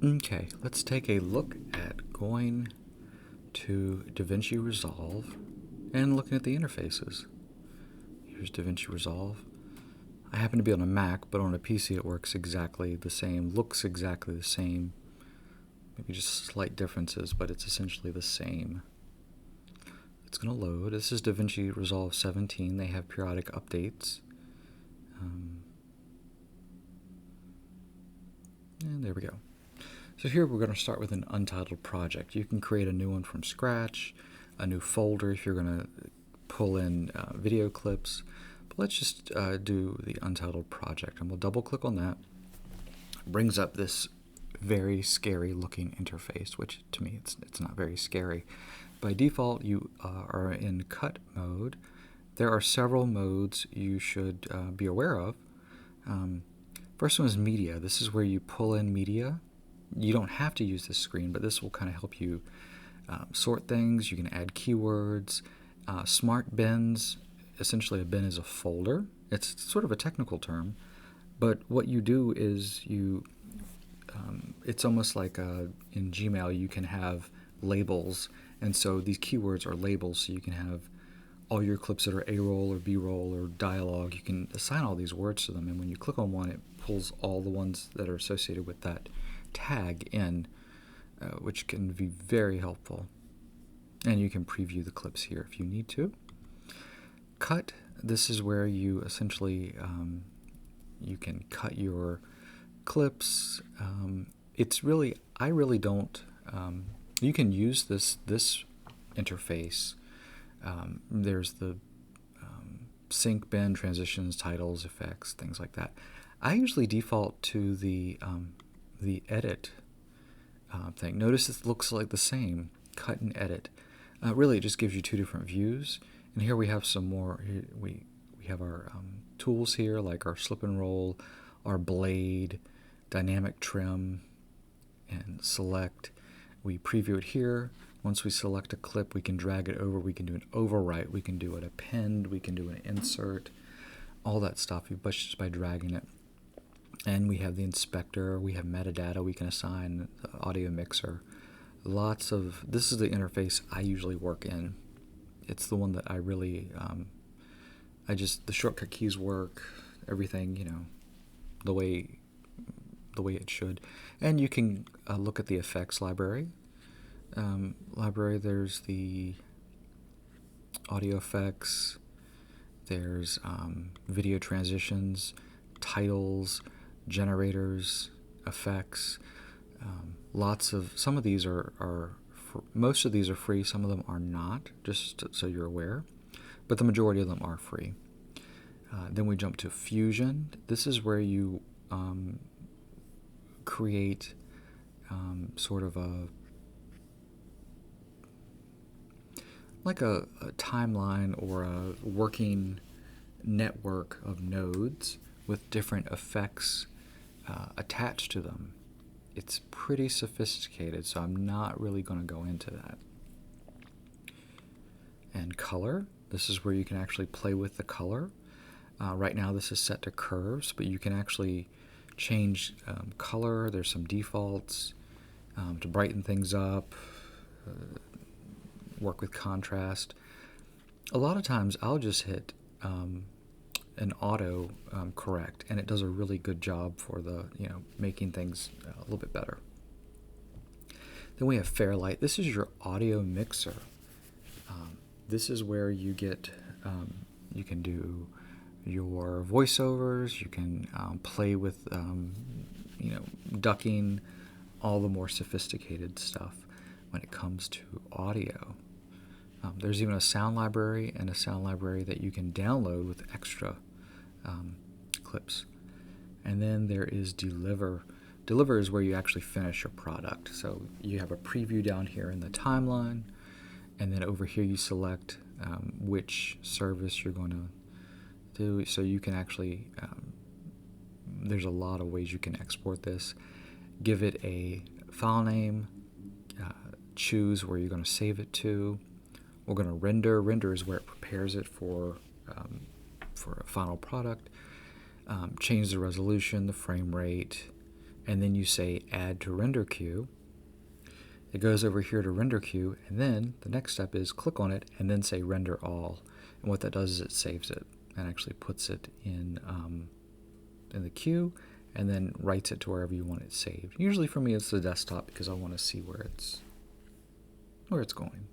Okay, let's take a look at going to DaVinci Resolve and looking at the interfaces. Here's DaVinci Resolve. I happen to be on a Mac, but on a PC it works exactly the same, looks exactly the same. Maybe just slight differences, but it's essentially the same. It's going to load. This is DaVinci Resolve 17. They have periodic updates. And there we go. So here we're going to start with an untitled project. You can create a new one from scratch, a new folder if you're going to pull in video clips. But let's just do the untitled project, and we'll double click on that. It brings up this very scary looking interface, which to me it's not very scary. By default you are in cut mode. There are several modes you should be aware of. First one is media. This is where you pull in media. You don't have to use this screen, but this will kind of help you sort things. You can add keywords. Smart bins. Essentially a bin is a folder. It's sort of a technical term, but what you do is it's almost like in Gmail you can have labels, and so these keywords are labels, so you can have all your clips that are A-roll or B-roll or dialogue. You can assign all these words to them, and when you click on one, it pulls all the ones that are associated with that tag in, which can be very helpful. And you can preview the clips here if you need to. Cut, this is where you essentially you can cut your clips. I really don't. You can use this interface. There's the sync, bin, transitions, titles, effects, things like that. I usually default to the edit thing. Notice it looks like the same, cut and edit. Really, it just gives you two different views. And here we have some more. Here we have our tools here, like our slip and roll, our blade, dynamic trim, and select. We preview it here. Once we select a clip, we can drag it over. We can do an overwrite. We can do an append. We can do an insert. All that stuff just by dragging it. And we have the inspector. We have metadata we can assign, the audio mixer. This is the interface I usually work in. It's the one that I really, the shortcut keys work, everything, the way it should. And you can look at the effects library. There's the audio effects, there's video transitions, titles, generators, effects. Some of these most of these are free, some of them are not, just so you're aware, but the majority of them are free. Then we jump to Fusion. This is where you create sort of a timeline or a working network of nodes with different effects attached to them. It's pretty sophisticated, so I'm not really going to go into that. And color, this is where you can actually play with the color. Right now this is set to curves, but you can actually change color. There's some defaults to brighten things up, work with contrast. A lot of times I'll just hit an auto correct, and it does a really good job for making things a little bit better. Then we have Fairlight. This is your audio mixer. This is where you get you can do your voiceovers. You can play with ducking, all the more sophisticated stuff when it comes to audio. There's even a sound library and a sound library that you can download with extra clips. And then there is Deliver. Deliver is where you actually finish your product. So you have a preview down here in the timeline, and then over here you select which service you're going to do. So you can actually, there's a lot of ways you can export this. Give it a file name, choose where you're going to save it to. We're going to render. Render is where it prepares it for a final product. Change the resolution, the frame rate, and then you say add to render queue. It goes over here to render queue, and then the next step is click on it and then say render all. And what that does is it saves it and actually puts it in the queue and then writes it to wherever you want it saved. Usually for me it's the desktop because I want to see where it's going.